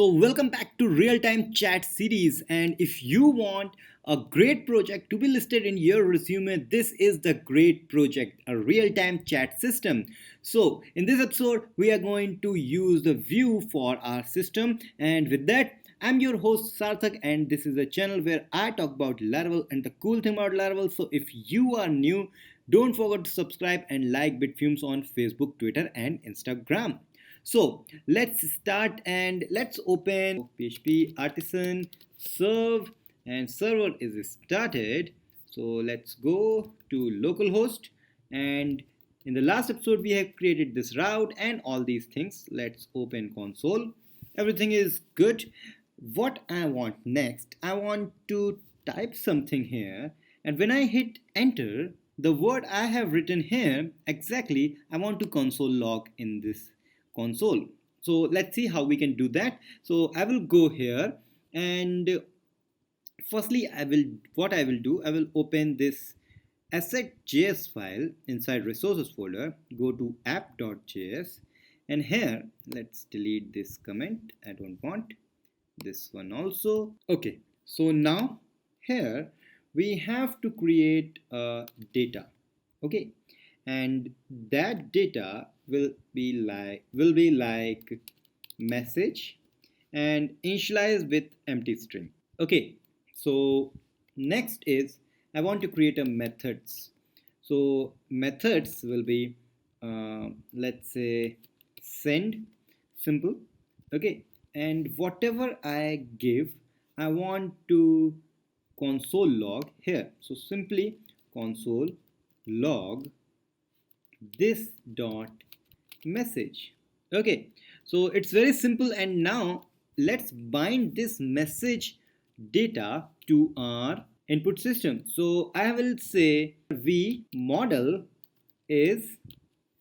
So welcome back to real-time chat series, and if you want a great project to be listed in your resume, this is the great project, a real-time chat system. So in this episode we are going to use the Vue for our system, and with that I'm your host Sarthak, and this is a channel where I talk about Laravel and the cool thing about Laravel. So if you are new, don't forget to subscribe and like Bitfumes on Facebook, Twitter and Instagram. So let's start and let's open PHP artisan serve, and server is started. So let's go to localhost, and in the last episode we have created this route and all these things. Let's open console. Everything is good. What I want next, I want to type something here, and when I hit enter, the word I have written here exactly I want to console log in this console. So let's see how we can do that. So I will go here, and firstly I will do, I will open this asset.js file inside resources folder, go to app.js, and here let's delete this comment. I don't want this one also. Okay, so now here we have to create a data. Okay, and that data will be like message and initialize with empty string. Okay, so next is I want to create a methods. So methods will be let's say send, simple. Okay, and whatever I give, I want to console log here. So simply console log this dot message. Okay, so it's very simple, and now let's bind this message data to our input system. So I will say v model is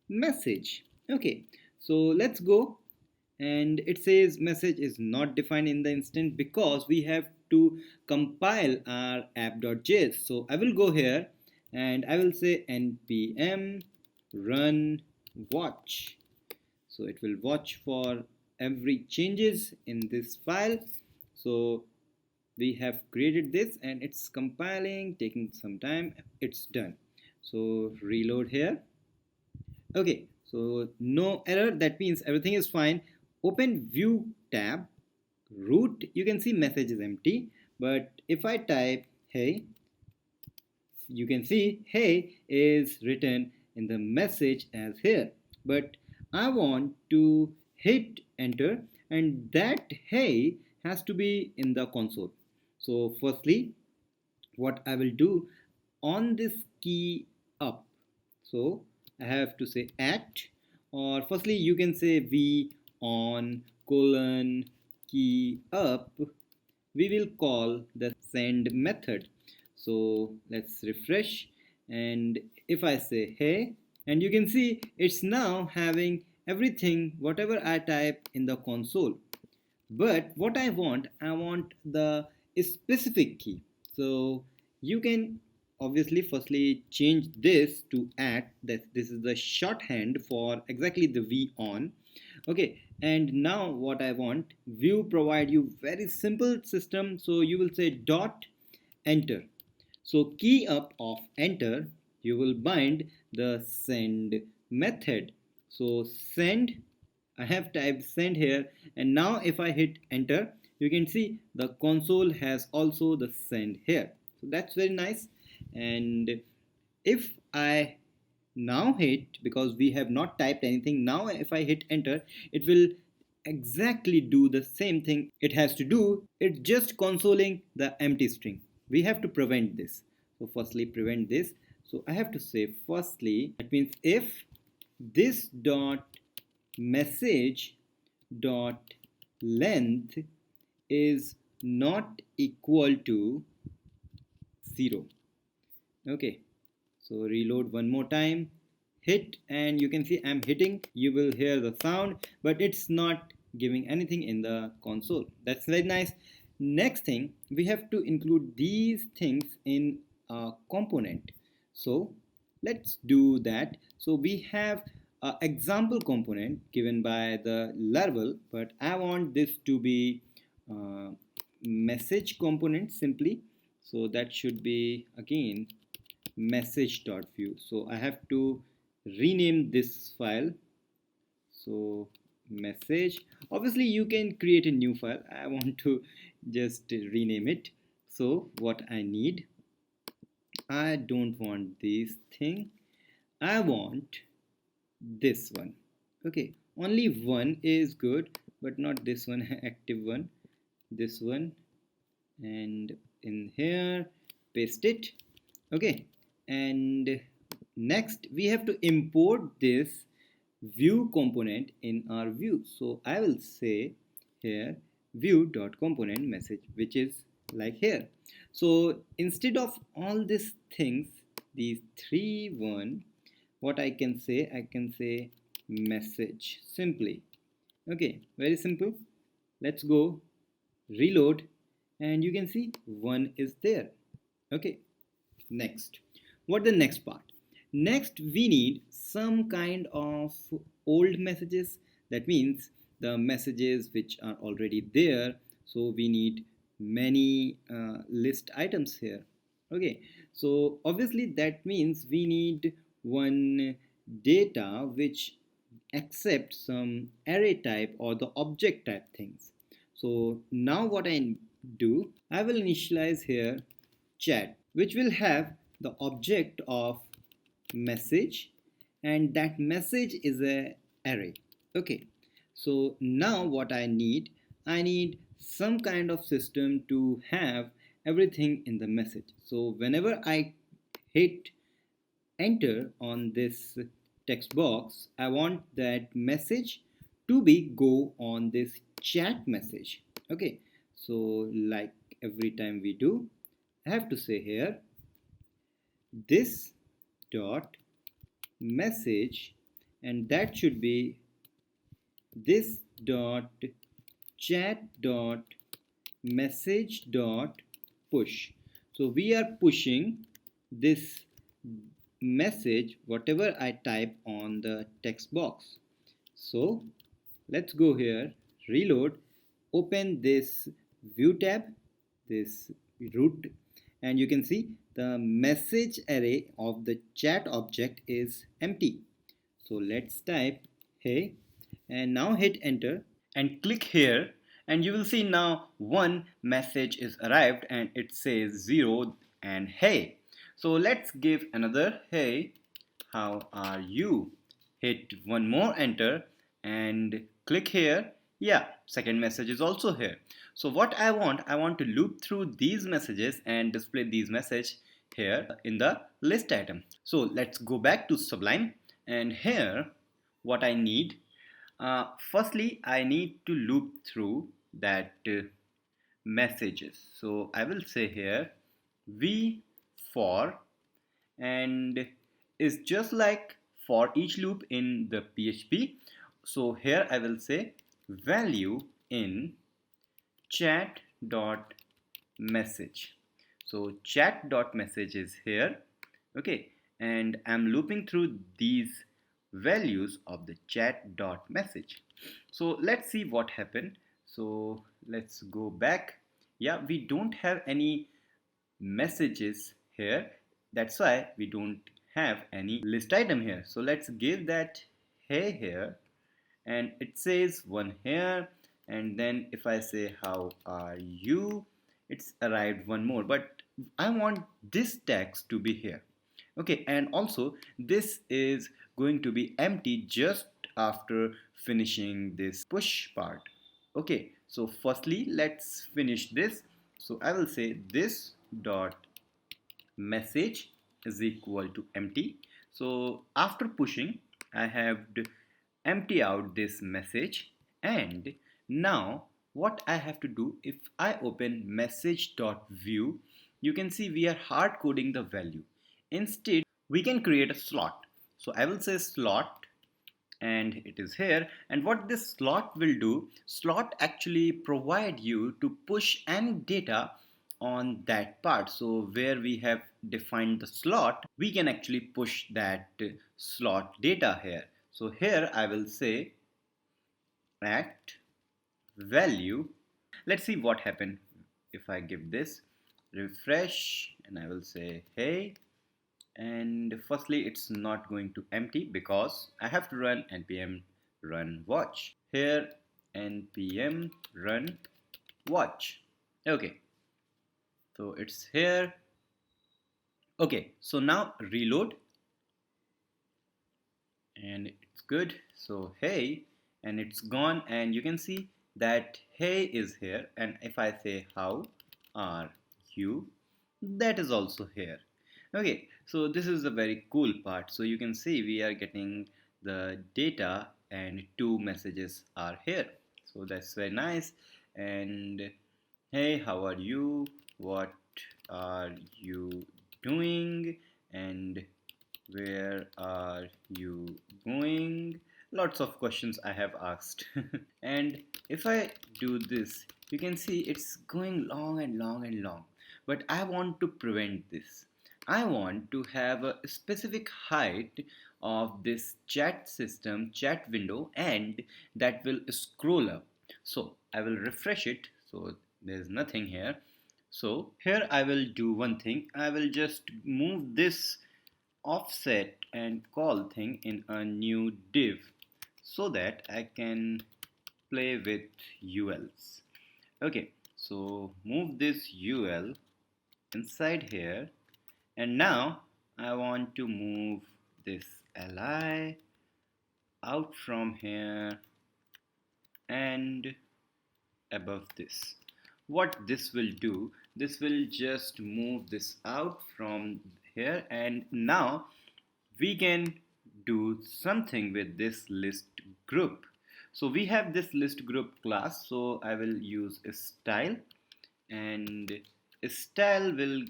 message. Okay, so let's go, and it says message is not defined in the instance because we have to compile our app.js. So I will go here and I will say npm run watch. So it will watch for every changes in this file. So we have created this and it's compiling, taking some time. It's done. So reload here. Okay, so no error, that means everything is fine. Open Vue tab, root, you can see message is empty, but if I type hey, you can see hey is written in the message as here, but I want to hit enter, and that hey has to be in the console. So firstly what I will do, on this key up, so I have to say at, or firstly you can say v on colon key up, we will call the send method. So let's refresh, and if I say hey, and you can see it's now having everything whatever I type in the console. But what I want the specific key. So you can obviously firstly change this to at, that this is the shorthand for exactly the v on. Okay, and now what I want, Vue provide you very simple system. So you will say dot enter. So key up of enter, you will bind the send method. So send, I have typed send here, and now if I hit enter, you can see the console has also the send here. So that's very nice. And if I now hit, because we have not typed anything, now if I hit enter, it will exactly do the same thing it has to do. It's just consoling the empty string. We have to prevent this. So firstly prevent this. So I have to say firstly, that means if this dot message dot length is not equal to 0. Okay, so reload one more time, hit, and you can see I'm hitting, you will hear the sound, but it's not giving anything in the console. That's very nice. Next thing, we have to include these things in a component. So let's do that. So we have example component given by the Laravel, but I want this to be uh, message component simply. So that should be again message.view. So I have to rename this file. So message, obviously you can create a new file. I want to just rename it. So what I need, I don't want this thing, I want this one. Okay, only one is good, but not this one active one, this one, and in here paste it. Okay, and next we have to import this view component in our view. So I will say here view.component message, which is like here. So instead of all these things, these three one, what I can say message simply. Okay, very simple. Let's go reload, and you can see one is there. Okay, next, what the next part? Next we need some kind of old messages. That means the messages which are already there, so we need many list items here. Okay, so obviously that means we need one data which accepts some array type or the object type things. So now what I do, I will initialize here chat, which will have the object of message, and that message is a array. Okay, so now what I need some kind of system to have everything in the message. So whenever I hit enter on this text box, I want that message to be go on this chat message. Okay, so like every time we do, I have to say here this dot message, and that should be this dot chat dot message dot push. So we are pushing this message whatever I type on the text box. So let's go here, reload, open this view tab, this root, and you can see the message array of the chat object is empty. So let's type hey, and now hit enter and click here, and you will see now one message is arrived and it says 0 and hey. So let's give another hey, how are you? Hit one more enter and click here. Yeah, second message is also here. So what I want to loop through these messages and display these message here in the list item. So let's go back to Sublime, and here what I need, firstly I need to loop through that messages. So I will say here v for, and is just like for each loop in the PHP. So here I will say value in chat dot message. So chat dot message is here. Okay, and I'm looping through these values of the chat dot message. So let's see what happened. So let's go back. Yeah, we don't have any messages here, that's why we don't have any list item here. So let's give that hey here, and it says one here, and then if I say how are you, it's arrived one more, but I want this text to be here. Okay, and also this is going to be empty just after finishing this push part. Okay, so firstly let's finish this. So I will say this dot message is equal to empty. So after pushing, I have to empty out this message, and now what I have to do, if I open message.view, you can see we are hard coding the value. Instead we can create a slot. So I will say slot, and it is here, and what this slot will do, slot actually provide you to push any data on that part. So where we have defined the slot, we can actually push that slot data here. So here I will say at value. Let's see what happened if I give this refresh and I will say hey, and firstly it's not going to empty because I have to run npm run watch here, npm run watch. Okay, so it's here. Okay, so now reload and it's good. So hey, and it's gone, and you can see that hey is here, and if I say how are you, that is also here. Okay, so this is a very cool part. So you can see we are getting the data and two messages are here, so that's very nice. And hey, how are you, what are you doing, and where are you going? Lots of questions I have asked. And if I do this, you can see it's going long and long and long. But I want to prevent this. I want to have a specific height of this chat system, chat window, and that will scroll up. So I will refresh it. So there's nothing here. So here I will do one thing. I will just move this offset and call thing in a new div so that I can play with ULs. Okay, so move this UL inside here, and now I want to move this li out from here and above this. What this will do, this will just move this out from here, and now we can do something with this list group. So we have this list group class, so I will use a style, and a style will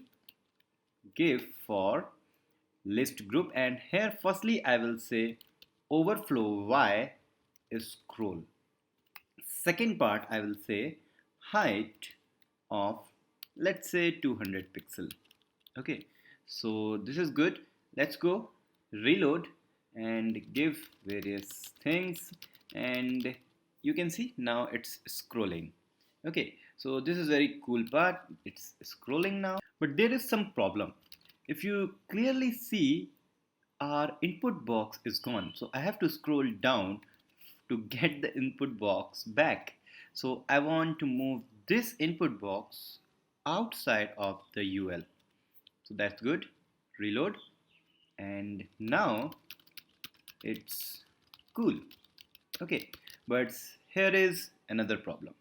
give for list group, and here firstly I will say overflow y is scroll. Second part I will say height of, let's say, 200 pixel. Okay, so this is good. Let's go reload and give various things, and you can see now it's scrolling. Okay, so this is very cool part, it's scrolling now. But there is some problem. If you clearly see, our input box is gone, so I have to scroll down to get the input box back. So I want to move this input box outside of the UL. So that's good. Reload, and now it's cool. Okay, but here is another problem.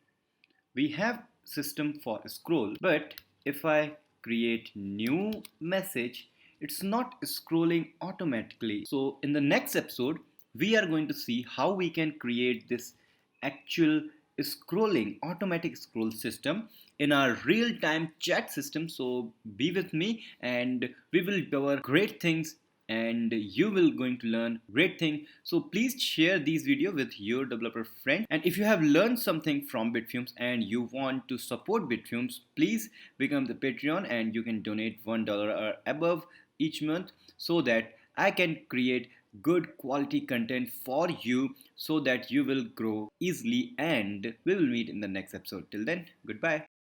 We have system for scroll, but if I create new message, it's not scrolling automatically. So in the next episode we are going to see how we can create this actual scrolling automatic scroll system in our real-time chat system. So be with me and we will cover great things, and you will going to learn great thing. So please share these video with your developer friend, and if you have learned something from Bitfumes and you want to support Bitfumes, please become the Patreon, and you can donate $1 or above each month so that I can create good quality content for you, so that you will grow easily, and we will meet in the next episode. Till then, goodbye.